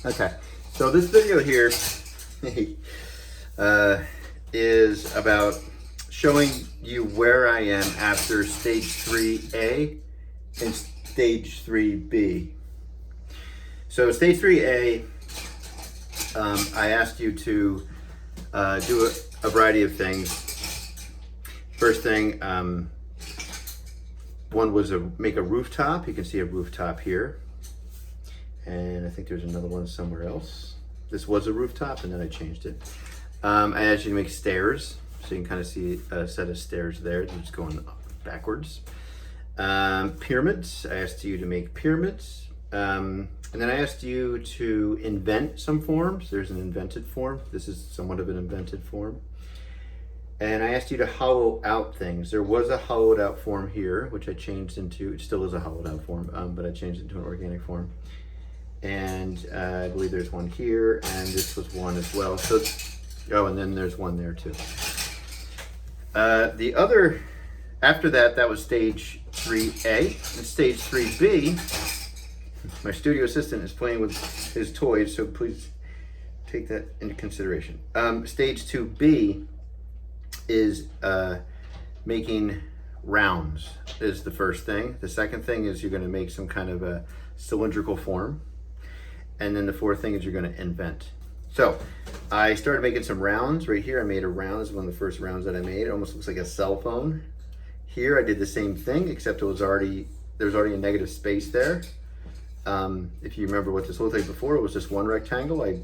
Okay, so this video here is about showing you where I am after stage 3A and stage 3B. So stage 3A, I asked you to do a variety of things. First thing, one was make a rooftop. You can see a rooftop here. And I think there's another one somewhere else. This was a rooftop and then I changed it. I asked you to make stairs. So you can kind of see a set of stairs there. They're just going backwards. Pyramids. I asked you to make pyramids. And then I asked you to invent some forms. There's an invented form. This is somewhat of an invented form. And I asked you to hollow out things. There was a hollowed out form here, which I changed into, it still is a hollowed out form, but I changed it into an organic form. And I believe there's one here, and this was one as well. So, oh, and then there's one there too. The other, after that, that was stage 3A. And stage 3B, my studio assistant is playing with his toys, so please take that into consideration. Stage 2B is making rounds is the first thing. The second thing is you're going to make some kind of a cylindrical form. And then the fourth thing is you're going to invent. So I started making some rounds right here. I made a round. This is one of the first rounds that I made. It almost looks like a cell phone. Here I did the same thing, except there's already a negative space there. If you remember what this looked like before, it was just one rectangle. I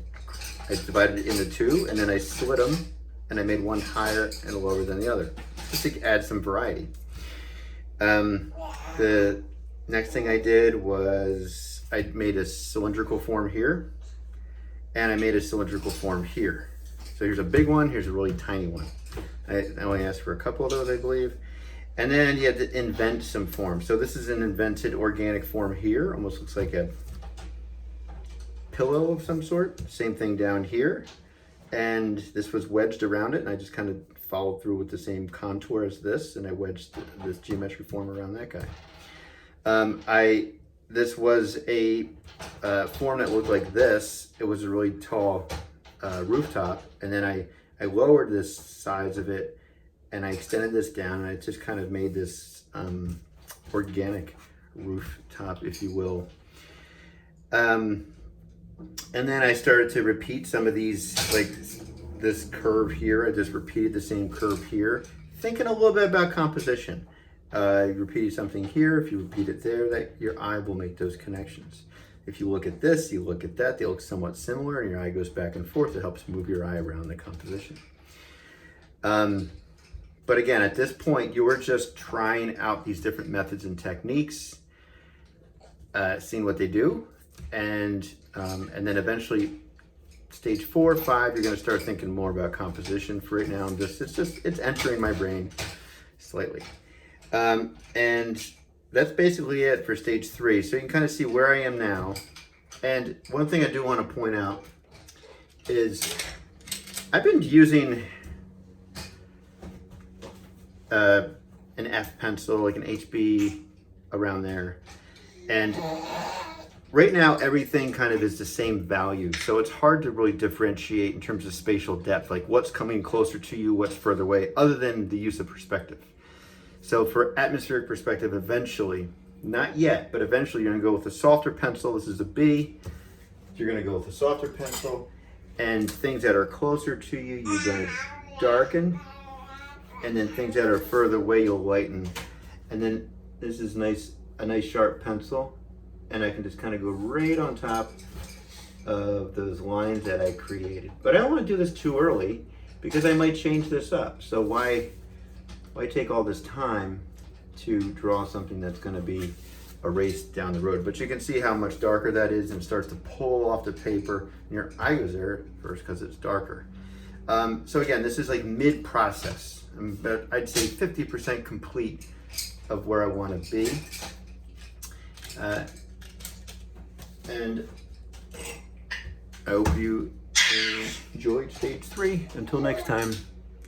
divided it into two, and then I split them, and I made one higher and lower than the other, just to add some variety. The next thing I did was I made a cylindrical form here, and I made a cylindrical form here. So here's a big one, here's a really tiny one. I only asked for a couple of those, I believe. And then you had to invent some forms. So this is an invented organic form here, almost looks like a pillow of some sort. Same thing down here. And this was wedged around it, and I just kind of followed through with the same contour as this, and I wedged this geometric form around that guy. This was a form that looked like this. It was a really tall rooftop, and then I lowered this size of it, and I extended this down, and I just kind of made this organic rooftop, if you will. And then I started to repeat some of these, like this curve here. I just repeated the same curve here, thinking a little bit about composition. You repeated something here. If you repeat it there, that your eye will make those connections. If you look at this, you look at that, they look somewhat similar, and your eye goes back and forth. It helps move your eye around the composition. But again, at this point, you were just trying out these different methods and techniques, seeing what they do, and then eventually, stage 4, 5, you're going to start thinking more about composition. For right now, it's entering my brain slightly. And that's basically it for stage 3. So you can kind of see where I am now. And one thing I do want to point out is I've been using an F pencil, like an HB around there. And right now, everything kind of is the same value. So it's hard to really differentiate in terms of spatial depth, like what's coming closer to you, what's further away, other than the use of perspective. So for atmospheric perspective, eventually, not yet, but eventually you're gonna go with a softer pencil. This is a B. You're gonna go with a softer pencil, and things that are closer to you, you're gonna darken, and then things that are further away, you'll lighten. And then this is a nice sharp pencil, and I can just kind of go right on top of those lines that I created. But I don't wanna do this too early, because I might change this up. So why take all this time to draw something that's going to be erased down the road? But you can see how much darker that is, and starts to pull off the paper, and your eye goes there first because it's darker. So again, this is like mid-process, but I'd say 50% complete of where I want to be. And I hope you enjoyed stage 3. Until next time.